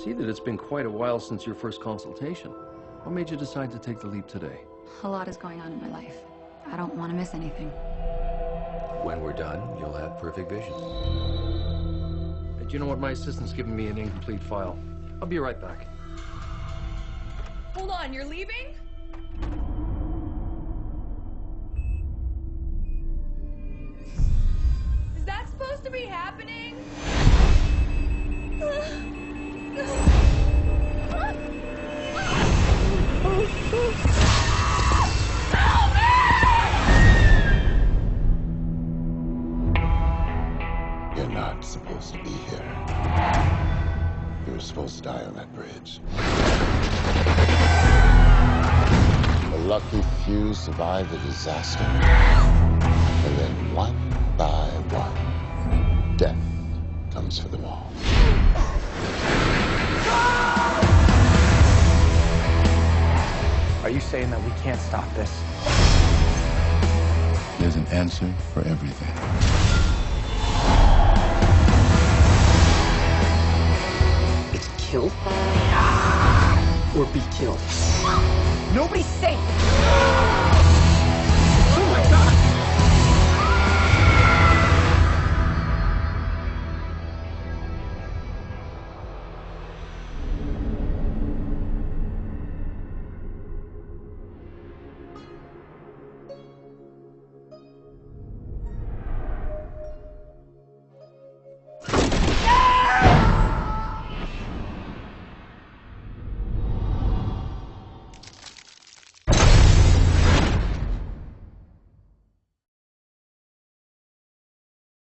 see that it's been quite a while since your first consultation. What made you decide to take the leap today? A lot is going on in my life. I don't want to miss anything. When we're done, you'll have perfect vision. And you know what? My assistant's giving me an incomplete file. I'll be right back. Hold on, you're leaving? Is that supposed to be happening? You're not supposed to be here. You were supposed to die on that bridge. The lucky few survive the disaster. And then one by one, death comes for them all. Are you saying that we can't stop this? There's an answer for everything. It's kill or be killed. Nobody's safe.